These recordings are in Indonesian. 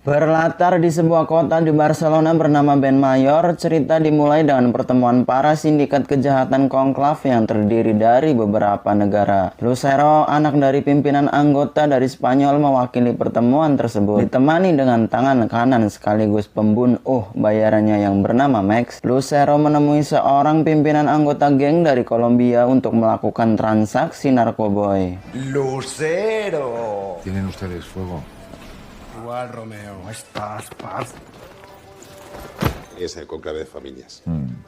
Berlatar di sebuah kota di Barcelona bernama Ben Mayor, cerita dimulai dengan pertemuan para sindikat kejahatan konklav yang terdiri dari beberapa negara. Lucero, anak dari pimpinan anggota dari Spanyol, mewakili pertemuan tersebut. Ditemani dengan tangan kanan sekaligus pembunuh bayarannya yang bernama Max, Lucero menemui seorang pimpinan anggota geng dari Kolombia untuk melakukan transaksi narkoboy. Lucero. ¿Tienen ustedes fuego? Igual, Romeo, estás paz. Es el conclave de familias.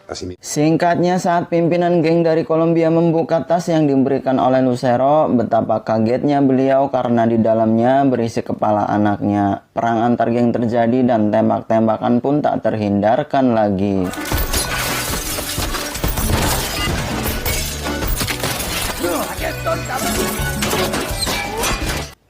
Así Singkatnya, saat pimpinan geng dari Kolombia membuka tas yang diberikan oleh Lucero, betapa kagetnya beliau karena di dalamnya berisi kepala anaknya. Perang antar geng terjadi dan tembak-tembakan pun tak terhindarkan lagi.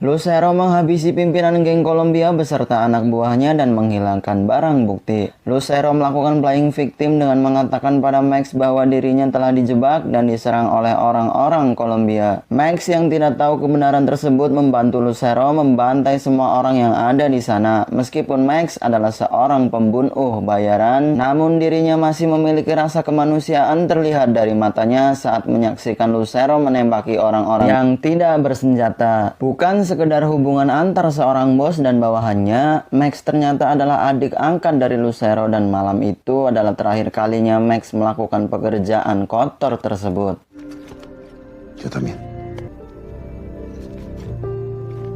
Lucero menghabisi pimpinan geng Kolombia beserta anak buahnya dan menghilangkan barang bukti. Lucero melakukan playing victim dengan mengatakan pada Max bahwa dirinya telah dijebak dan diserang oleh orang-orang Kolombia. Max yang tidak tahu kebenaran tersebut membantu Lucero membantai semua orang yang ada di sana. Meskipun Max adalah seorang pembunuh bayaran, namun dirinya masih memiliki rasa kemanusiaan terlihat dari matanya saat menyaksikan Lucero menembaki orang-orang yang tidak bersenjata. Bukan sekedar hubungan antar seorang bos dan bawahannya, Max ternyata adalah adik angkat dari Lucero dan malam itu adalah terakhir kalinya Max melakukan pekerjaan kotor tersebut. yo también.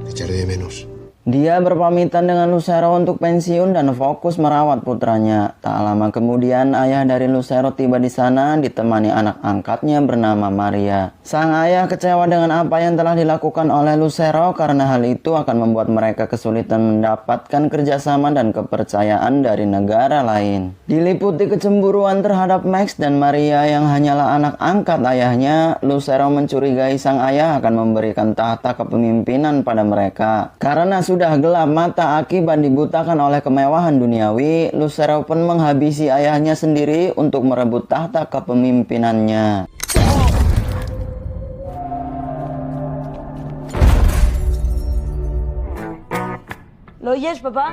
Te echaré de menos. Dia berpamitan dengan Lucero untuk pensiun dan fokus merawat putranya. Tak lama kemudian, ayah dari Lucero tiba di sana ditemani anak angkatnya bernama Maria. Sang ayah kecewa dengan apa yang telah dilakukan oleh Lucero karena hal itu akan membuat mereka kesulitan mendapatkan kerjasama dan kepercayaan dari negara lain. Diliputi kecemburuan terhadap Max dan Maria yang hanyalah anak angkat ayahnya, Lucero mencurigai sang ayah akan memberikan tahta kepemimpinan pada mereka. Karena sudah gelap mata akibat dibutakan oleh kemewahan duniawi, Lucero pun menghabisi ayahnya sendiri untuk merebut tahta kepemimpinannya. ¿Lo oyes, papá?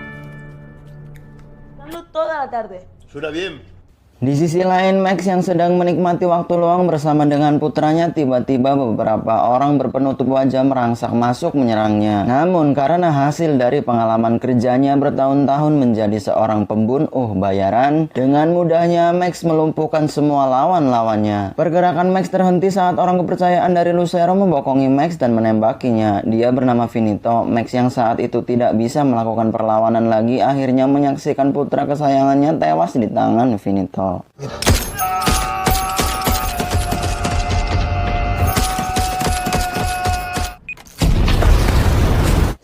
Dando toda la tarde. Suena bien. Di sisi lain, Max yang sedang menikmati waktu luang bersama dengan putranya, tiba-tiba beberapa orang berpenutup wajah merangsak masuk menyerangnya. Namun karena hasil dari pengalaman kerjanya bertahun-tahun menjadi seorang pembunuh bayaran, dengan mudahnya Max melumpuhkan semua lawan-lawannya. Pergerakan Max terhenti saat orang kepercayaan dari Lucero membokongi Max dan menembakinya. Dia bernama Finito. Max yang saat itu tidak bisa melakukan perlawanan lagi akhirnya menyaksikan putra kesayangannya tewas di tangan Finito.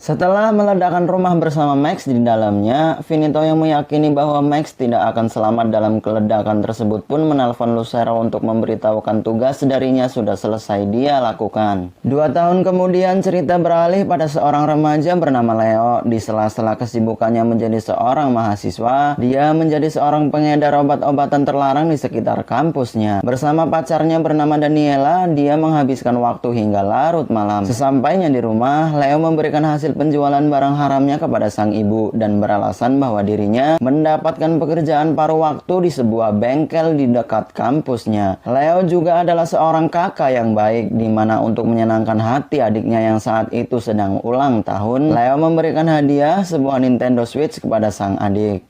Setelah meledakkan rumah bersama Max di dalamnya, Finito yang meyakini bahwa Max tidak akan selamat dalam keledakan tersebut pun menelpon Lucero untuk memberitahukan tugas darinya sudah selesai dia lakukan. 2 tahun kemudian cerita beralih pada seorang remaja bernama Leo. Di sela-sela kesibukannya menjadi seorang mahasiswa, dia menjadi seorang pengedar obat-obatan terlarang di sekitar kampusnya. Bersama pacarnya bernama Daniela, dia menghabiskan waktu hingga larut malam. Sesampainya di rumah, Leo memberikan hasil penjualan barang haramnya kepada sang ibu dan beralasan bahwa dirinya mendapatkan pekerjaan paruh waktu di sebuah bengkel di dekat kampusnya. Leo juga adalah seorang kakak yang baik, di mana untuk menyenangkan hati adiknya yang saat itu sedang ulang tahun, Leo memberikan hadiah sebuah Nintendo Switch kepada sang adik.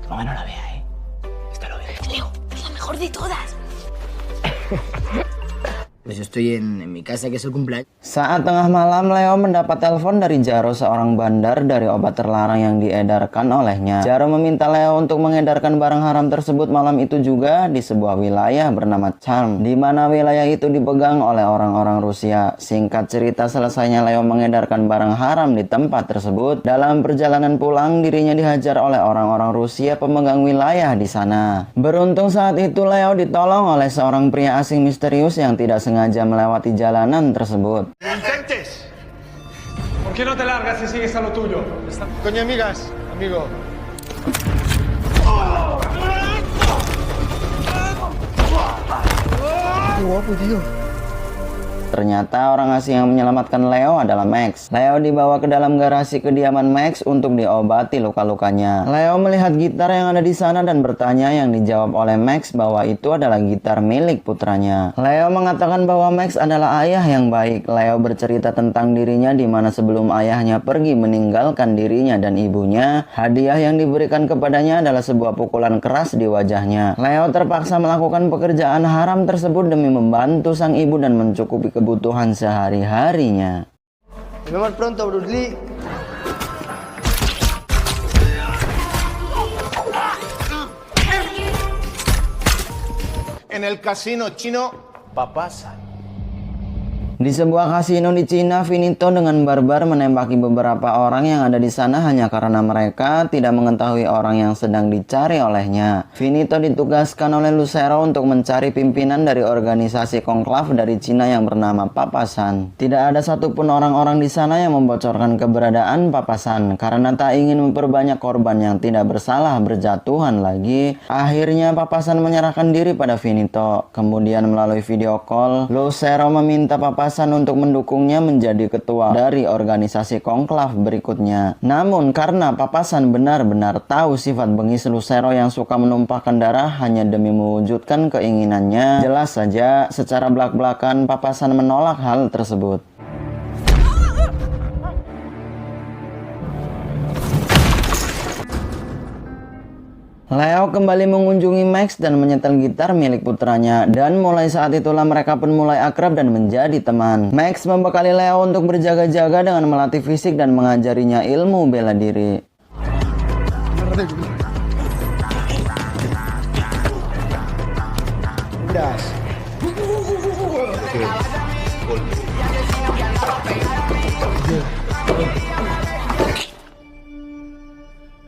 Mamá no la vea, Esta lo ve. Leo, es la mejor de todas. Pues yo estoy en mi casa, que es el cumpleaños. Saat tengah malam, Leo mendapat telepon dari Jaro, seorang bandar dari obat terlarang yang diedarkan olehnya. Jaro meminta Leo untuk mengedarkan barang haram tersebut malam itu juga di sebuah wilayah bernama Charm, di mana wilayah itu dipegang oleh orang-orang Rusia. Singkat cerita, selesainya Leo mengedarkan barang haram di tempat tersebut. Dalam perjalanan pulang, dirinya dihajar oleh orang-orang Rusia pemegang wilayah di sana. Beruntung saat itu Leo ditolong oleh seorang pria asing misterius yang tidak sengaja melewati jalanan tersebut. ¡Delincuentes! ¿Por qué no te largas y sigues a lo tuyo? Coño, amigas, amigo. Qué guapo, tío. Ternyata orang asing yang menyelamatkan Leo adalah Max. Leo dibawa ke dalam garasi kediaman Max untuk diobati luka-lukanya. Leo melihat gitar yang ada di sana dan bertanya, yang dijawab oleh Max bahwa itu adalah gitar milik putranya. Leo mengatakan bahwa Max adalah ayah yang baik. Leo bercerita tentang dirinya di mana sebelum ayahnya pergi meninggalkan dirinya dan ibunya, hadiah yang diberikan kepadanya adalah sebuah pukulan keras di wajahnya. Leo terpaksa melakukan pekerjaan haram tersebut demi membantu sang ibu dan mencukupi kebutuhan sehari-harinya. Nos vemos pronto, Bruce Lee. En el casino chino, papasan. Di sebuah kasino di Cina, Finito dengan barbar menembaki beberapa orang yang ada di sana hanya karena mereka tidak mengetahui orang yang sedang dicari olehnya. Finito ditugaskan oleh Lucero untuk mencari pimpinan dari organisasi konklav dari Cina yang bernama Papasan. Tidak ada satupun orang-orang di sana yang membocorkan keberadaan Papasan karena tak ingin memperbanyak korban yang tidak bersalah berjatuhan lagi. Akhirnya Papasan menyerahkan diri pada Finito. Kemudian melalui video call, Lucero meminta Papasan untuk mendukungnya menjadi ketua dari organisasi konklav berikutnya. Namun karena Papasan benar-benar tahu sifat bengis Lucero yang suka menumpahkan darah hanya demi mewujudkan keinginannya, jelas saja secara belak-belakan Papasan menolak hal tersebut. Leo kembali mengunjungi Max dan menyetel gitar milik putranya, dan mulai saat itulah mereka pun mulai akrab dan menjadi teman. Max membekali Leo untuk berjaga-jaga dengan melatih fisik dan mengajarinya ilmu bela diri. Miras.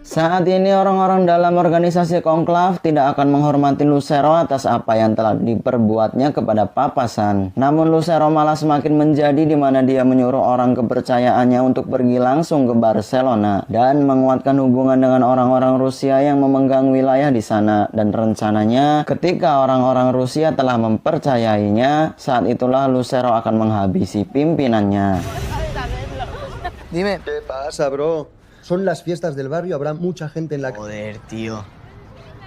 Saat ini orang-orang dalam organisasi konklav tidak akan menghormati Lucero atas apa yang telah diperbuatnya kepada Papasan. Namun Lucero malah semakin menjadi di mana dia menyuruh orang kepercayaannya untuk pergi langsung ke Barcelona dan menguatkan hubungan dengan orang-orang Rusia yang memegang wilayah di sana. Dan rencananya ketika orang-orang Rusia telah mempercayainya, saat itulah Lucero akan menghabisi pimpinannya. Dime. ¿Qué pasa, bro? Son las fiestas del barrio, habrá mucha gente en la calle. Joder, tío.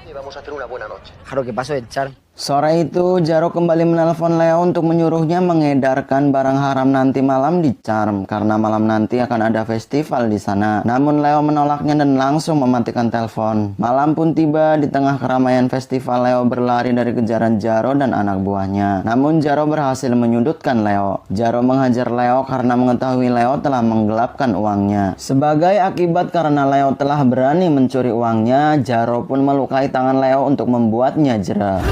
Y vamos a hacer una buena noche. Claro que paso de echar. Sore itu, Jaro kembali menelpon Leo untuk menyuruhnya mengedarkan barang haram nanti malam di Charm karena malam nanti akan ada festival di sana. Namun Leo menolaknya dan langsung mematikan telepon. Malam pun tiba. Di tengah keramaian festival, Leo berlari dari kejaran Jaro dan anak buahnya. Namun Jaro berhasil menyudutkan Leo. Jaro menghajar Leo karena mengetahui Leo telah menggelapkan uangnya. Sebagai akibat karena Leo telah berani mencuri uangnya, Jaro pun melukai tangan Leo untuk membuatnya jera.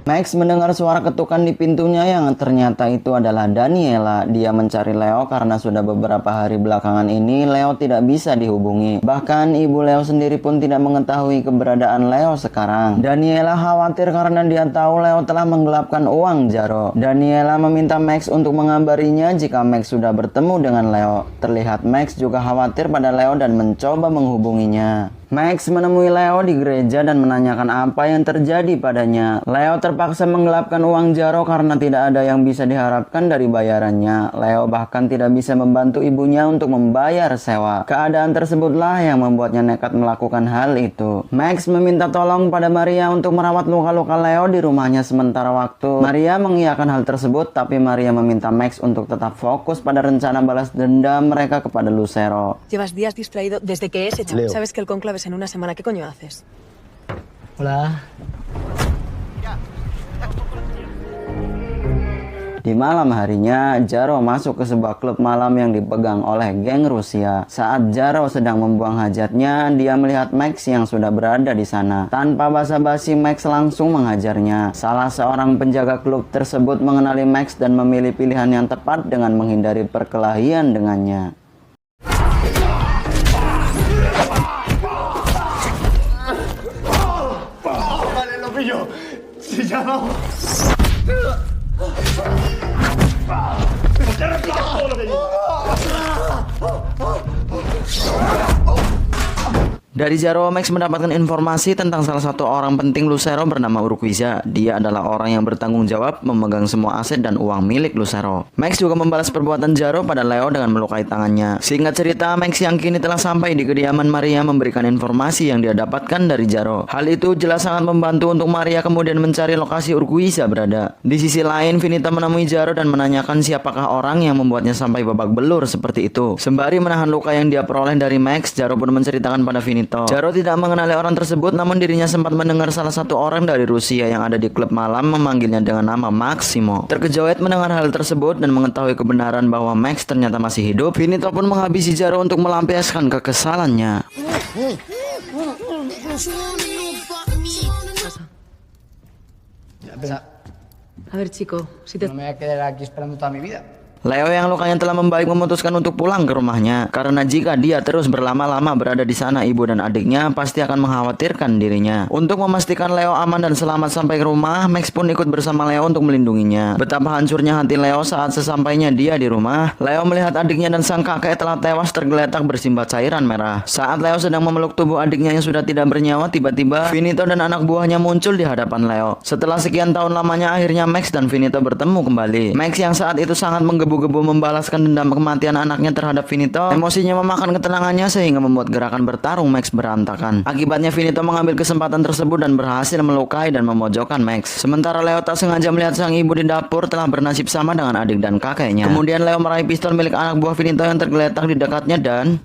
Max mendengar suara ketukan di pintunya yang ternyata itu adalah Daniela. Dia mencari Leo karena sudah beberapa hari belakangan ini Leo tidak bisa dihubungi. Bahkan ibu Leo sendiri pun tidak mengetahui keberadaan Leo sekarang. Daniela khawatir karena dia tahu Leo telah menggelapkan uang Jaro. Daniela meminta Max untuk mengabarinya jika Max sudah bertemu dengan Leo. Terlihat Max juga khawatir pada Leo dan mencoba menghubunginya. Max menemui Leo di gereja dan menanyakan apa yang terjadi padanya. Leo terpaksa menggelapkan uang Jaro karena tidak ada yang bisa diharapkan dari bayarannya. Leo bahkan tidak bisa membantu ibunya untuk membayar sewa. Keadaan tersebutlah yang membuatnya nekat melakukan hal itu. Max meminta tolong pada Maria untuk merawat luka-luka Leo di rumahnya sementara waktu. Maria mengiyakan hal tersebut, tapi Maria meminta Max untuk tetap fokus pada rencana balas dendam mereka kepada Lucero. Llevas días distraído desde que es hecho. Leo. Sabes que el conclave es en una semana. ¿Qué coño haces? Hola. Di malam harinya, Jaro masuk ke sebuah klub malam yang dipegang oleh geng Rusia. Saat Jaro sedang membuang hajatnya, dia melihat Max yang sudah berada di sana. Tanpa basa-basi, Max langsung menghajarnya. Salah seorang penjaga klub tersebut mengenali Max dan memilih pilihan yang tepat dengan menghindari perkelahian dengannya. Vale, lo pillo. Si ya no. Dari Zaro, Max mendapatkan informasi tentang salah satu orang penting Lucero bernama Urquiza. Dia adalah orang yang bertanggung jawab memegang semua aset dan uang milik Lucero. Max juga membalas perbuatan Zaro pada Leo dengan melukai tangannya. Singkat cerita, Max yang kini telah sampai di kediaman Maria memberikan informasi yang dia dapatkan dari Zaro. Hal itu jelas sangat membantu untuk Maria kemudian mencari lokasi Urquiza berada. Di sisi lain, Finito menemui Zaro dan menanyakan siapakah orang yang membuatnya sampai babak belur seperti itu. Sembari menahan luka yang dia peroleh dari Max, Zaro pun menceritakan pada Finito. Zaro tidak mengenali orang tersebut, namun dirinya sempat mendengar salah satu orang dari Rusia yang ada di klub malam memanggilnya dengan nama Maximo. Terkejut mendengar hal tersebut dan mengetahui kebenaran bahwa Max ternyata masih hidup, Finito pun menghabisi Zaro untuk melampiaskan kekesalannya. A ver, chico, si te... No me voy a quedar aquí esperando toda mi vida. Leo yang lukanya telah membaik memutuskan untuk pulang ke rumahnya karena jika dia terus berlama-lama berada di sana, ibu dan adiknya pasti akan mengkhawatirkan dirinya. Untuk memastikan Leo aman dan selamat sampai ke rumah, Max pun ikut bersama Leo untuk melindunginya. Betapa hancurnya hati Leo saat sesampainya dia di rumah, Leo melihat adiknya dan sang kakek telah tewas tergeletak bersimbat cairan merah. Saat Leo sedang memeluk tubuh adiknya yang sudah tidak bernyawa, tiba-tiba Finito dan anak buahnya muncul di hadapan Leo. Setelah sekian tahun lamanya, akhirnya Max dan Finito bertemu kembali. Max yang saat itu sangat menggebu-gebu membalaskan dendam kematian anaknya terhadap Finito, emosinya memakan ketenangannya sehingga membuat gerakan bertarung Max berantakan. Akibatnya Finito mengambil kesempatan tersebut dan berhasil melukai dan memojokkan Max. Sementara Leo tak sengaja melihat sang ibu di dapur telah bernasib sama dengan adik dan kakeknya. Kemudian Leo meraih pistol milik anak buah Finito yang tergeletak di dekatnya dan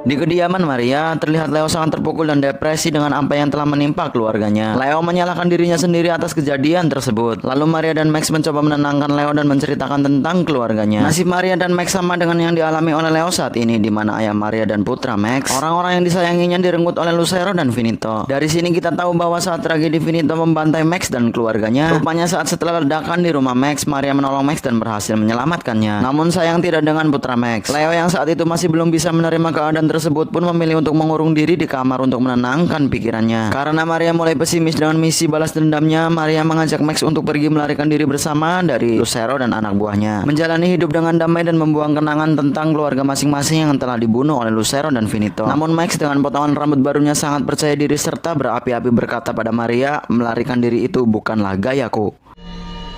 di kediaman Maria, terlihat Leo sangat terpukul dan depresi dengan apa yang telah menimpa keluarganya. Leo menyalahkan dirinya sendiri atas kejadian tersebut. Lalu Maria dan Max mencoba menenangkan Leo dan menceritakan tentang keluarganya. Nasib Maria dan Max sama dengan yang dialami oleh Leo saat ini, di mana ayah Maria dan putra Max, orang-orang yang disayanginya, direnggut oleh Lucero dan Finito. Dari sini kita tahu bahwa saat tragedi Finito membantai Max dan keluarganya, rupanya saat setelah ledakan di rumah Max, Maria menolong Max dan berhasil menyelamatkannya. Namun sayang tidak dengan putra Max. Leo yang saat itu masih belum bisa menerima keadaan tersebut pun memilih untuk mengurung diri di kamar untuk menenangkan pikirannya. Karena Maria mulai pesimis dengan misi balas dendamnya, Maria mengajak Max untuk pergi melarikan diri bersama dari Lucero dan anak buahnya, menjalani hidup dengan damai dan membuang kenangan tentang keluarga masing-masing yang telah dibunuh oleh Lucero dan Finito. Namun Max dengan potongan rambut barunya sangat percaya diri serta berapi-api berkata pada Maria, melarikan diri itu bukanlah gayaku.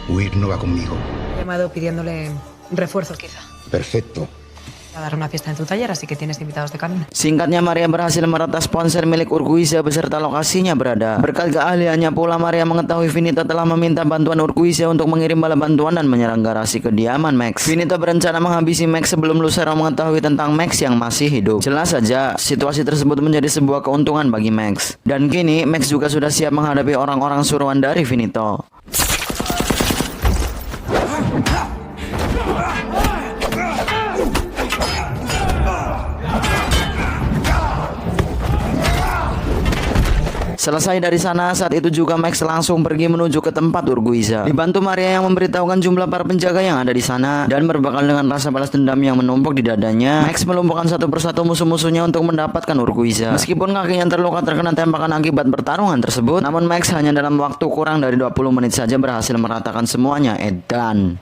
Huir no va conmigo. He llamado pidiéndole refuerzos, quizá. Perfecto. A dar una fiesta en tu taller, así que tienes invitados de camino. Singkatnya, Maria berhasil meretas ponsel milik Urquiza beserta lokasinya berada. Berkat keahliannya pula, Maria mengetahui Finito telah meminta bantuan Urquiza untuk mengirim bala bantuan dan menyerang garasi kediaman Max. Finito berencana menghabisi Max sebelum Lucero mengetahui tentang Max yang masih hidup. Jelas saja, situasi tersebut menjadi sebuah keuntungan bagi Max. Dan kini, Max juga sudah siap menghadapi orang-orang suruhan dari Finito. Selesai dari sana, saat itu juga Max langsung pergi menuju ke tempat Urquiza. Dibantu Maria yang memberitahukan jumlah para penjaga yang ada di sana, dan berbekal dengan rasa balas dendam yang menumpuk di dadanya, Max melumpuhkan satu persatu musuh-musuhnya untuk mendapatkan Urquiza. Meskipun kakinya terluka terkena tembakan akibat pertarungan tersebut, namun Max hanya dalam waktu kurang dari 20 menit saja berhasil meratakan semuanya. Edan.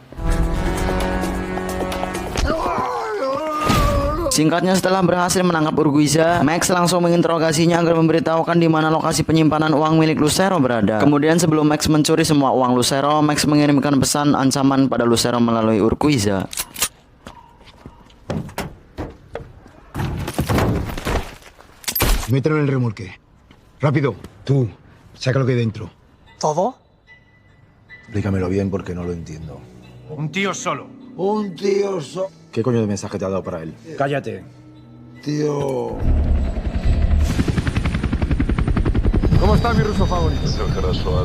Singkatnya, setelah berhasil menangkap Urquiza, Max langsung menginterogasinya agar memberitahukan di mana lokasi penyimpanan uang milik Lucero berada. Kemudian sebelum Max mencuri semua uang Lucero, Max mengirimkan pesan ancaman pada Lucero melalui Urquiza. Mételo en el remolque. Rápido. Tú, saca lo que hay dentro. ¿Todo? Explícamelo bien porque no lo entiendo. Un tío solo. Un tío ¿Qué coño de mensaje te ha dado para él? Cállate. Tío... ¿Cómo está mi ruso favorito?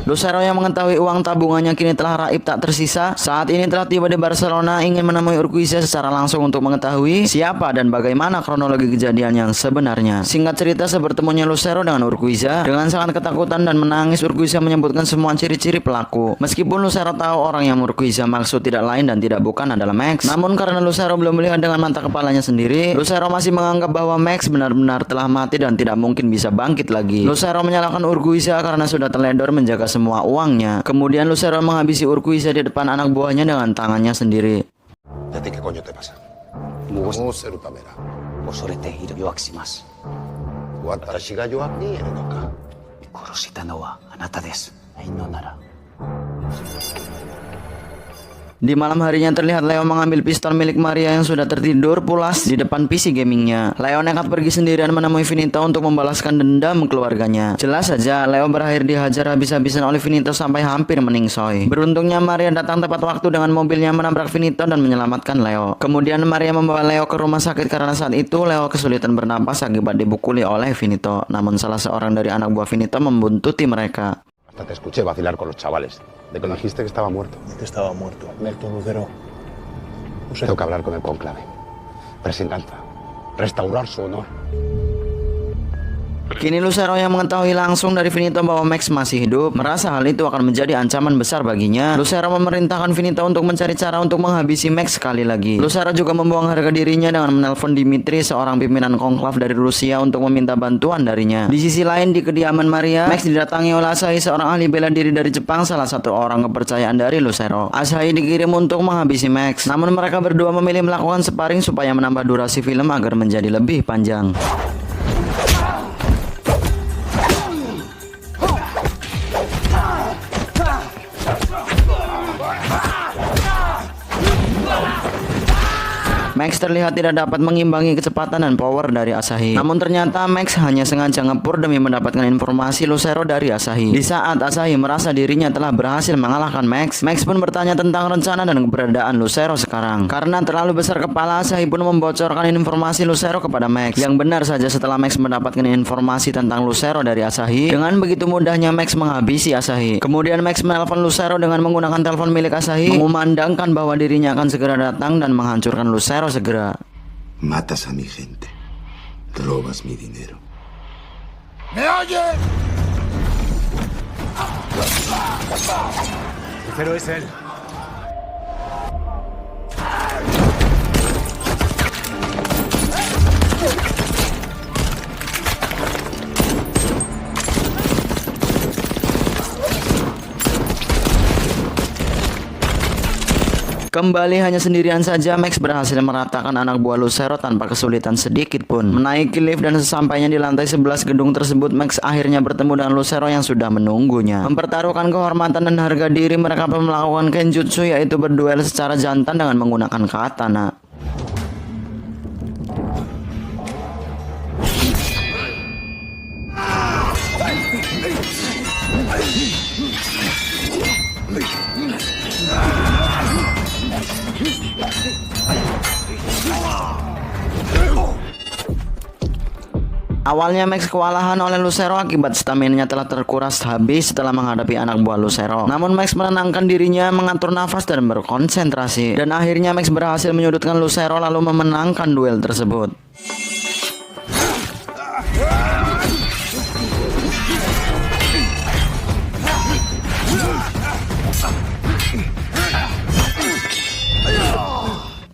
Lucero yang mengetahui uang tabungannya kini telah raib tak tersisa, saat ini telah tiba di Barcelona ingin menemui Urquiza secara langsung untuk mengetahui siapa dan bagaimana kronologi kejadian yang sebenarnya. Singkat cerita, sebertemunya Lucero dengan Urquiza, dengan sangat ketakutan dan menangis, Urquiza menyebutkan semua ciri-ciri pelaku. Meskipun Lucero tahu orang yang Urquiza maksud tidak lain dan tidak bukan adalah Max, namun karena Lucero belum melihat dengan mata kepalanya sendiri, Lucero masih menganggap bahwa Max benar-benar telah mati dan tidak mungkin bisa bangkit lagi. Lucero menyalahkan Urquiza karena sudah teledor menjaga semua uangnya. Kemudian Lucero menghabisi Urquiza di depan anak buahnya dengan tangannya sendiri. ¿Y a ti qué coño te pasa? Museru tamera. 恐れている弱きします。 Watashi ga yoaki ni iru no ka? 殺したのはあなたです。いいのなら。 Di malam harinya terlihat Leo mengambil pistol milik Maria yang sudah tertidur pulas di depan PC gamingnya. Leo nekat pergi sendirian menemui Finito untuk membalaskan dendam keluarganya. Jelas saja Leo berakhir dihajar habis-habisan oleh Finito sampai hampir meningsoi. Beruntungnya Maria datang tepat waktu dengan mobilnya menabrak Finito dan menyelamatkan Leo. Kemudian Maria membawa Leo ke rumah sakit karena saat itu Leo kesulitan bernapas akibat dipukuli oleh Finito. Namun salah seorang dari anak buah Finito membuntuti mereka. Hasta te escuché vacilar con los chavales. De que dijiste que estaba muerto. Que estaba muerto. Merto Lucero. Tengo que hablar con el conclave. Presentanza. Restaurar su honor. Kini Lucero yang mengetahui langsung dari Finito bahwa Max masih hidup, merasa hal itu akan menjadi ancaman besar baginya. Lucero memerintahkan Finito untuk mencari cara untuk menghabisi Max sekali lagi. Lucero juga membuang harga dirinya dengan menelpon Dimitri, seorang pimpinan konklav dari Rusia, untuk meminta bantuan darinya. Di sisi lain, di kediaman Maria, Max didatangi oleh Asahi, seorang ahli bela diri dari Jepang, salah satu orang kepercayaan dari Lucero. Asahi dikirim untuk menghabisi Max, namun mereka berdua memilih melakukan sparring supaya menambah durasi film agar menjadi lebih panjang. Max terlihat tidak dapat mengimbangi kecepatan dan power dari Asahi. Namun ternyata Max hanya sengaja ngepur demi mendapatkan informasi Lucero dari Asahi. Di saat Asahi merasa dirinya telah berhasil mengalahkan Max, Max pun bertanya tentang rencana dan keberadaan Lucero sekarang. Karena terlalu besar kepala, Asahi pun membocorkan informasi Lucero kepada Max. Yang benar saja setelah Max mendapatkan informasi tentang Lucero dari Asahi, dengan begitu mudahnya Max menghabisi Asahi. Kemudian Max menelpon Lucero dengan menggunakan telepon milik Asahi, mengumandangkan bahwa dirinya akan segera datang dan menghancurkan Lucero segera. Matas a mi gente. Robas mi dinero. ¿Me oye? Lucero es él. Kembali hanya sendirian saja, Max berhasil meratakan anak buah Lucero tanpa kesulitan sedikit pun. Menaiki lift dan sesampainya di lantai 11 gedung tersebut, Max akhirnya bertemu dengan Lucero yang sudah menunggunya. Mempertaruhkan kehormatan dan harga diri, mereka pun melakukan kenjutsu, yaitu berduel secara jantan dengan menggunakan katana. Awalnya Max kewalahan oleh Lucero akibat staminanya telah terkuras habis setelah menghadapi anak buah Lucero. Namun Max menenangkan dirinya, mengatur nafas dan berkonsentrasi. Dan akhirnya Max berhasil menyudutkan Lucero lalu memenangkan duel tersebut.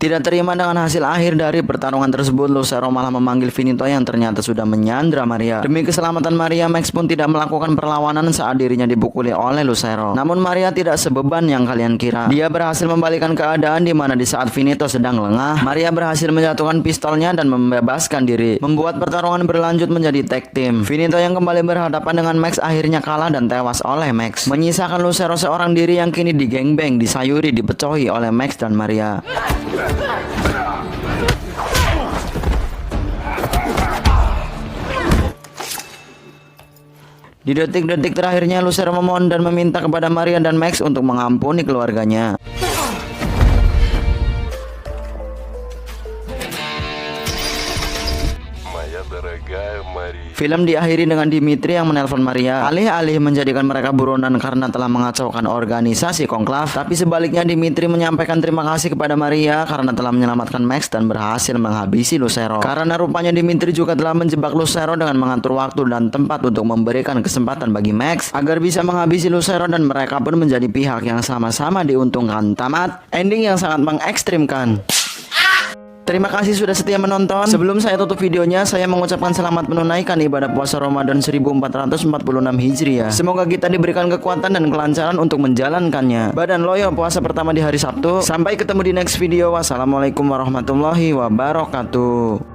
Tidak terima dengan hasil akhir dari pertarungan tersebut, Lucero malah memanggil Finito yang ternyata sudah menyandra Maria. Demi keselamatan Maria, Max pun tidak melakukan perlawanan saat dirinya dipukuli oleh Lucero. Namun Maria tidak sebeban yang kalian kira. Dia berhasil membalikan keadaan di mana di saat Finito sedang lengah, Maria berhasil menjatuhkan pistolnya dan membebaskan diri, membuat pertarungan berlanjut menjadi tag team. Finito yang kembali berhadapan dengan Max akhirnya kalah dan tewas oleh Max, menyisakan Lucero seorang diri yang kini digengbeng, disayuri, dipecohi oleh Max dan Maria. Di detik-detik terakhirnya, Lucero memohon dan meminta kepada Maria dan Max untuk mengampuni keluarganya. Film diakhiri dengan Dimitri yang menelpon Maria. Alih-alih menjadikan mereka buronan karena telah mengacaukan organisasi konklav, tapi sebaliknya Dimitri menyampaikan terima kasih kepada Maria karena telah menyelamatkan Max dan berhasil menghabisi Lucero. Karena rupanya Dimitri juga telah menjebak Lucero dengan mengatur waktu dan tempat untuk memberikan kesempatan bagi Max agar bisa menghabisi Lucero, dan mereka pun menjadi pihak yang sama-sama diuntungkan. Tamat. Ending yang sangat mengekstrimkan. Terima kasih sudah setia menonton. Sebelum saya tutup videonya, saya mengucapkan selamat menunaikan ibadah puasa Ramadan 1446 Hijriah. Semoga kita diberikan kekuatan dan kelancaran untuk menjalankannya. Badan Loyo puasa pertama di hari Sabtu. Sampai ketemu di next video. Wassalamualaikum warahmatullahi wabarakatuh.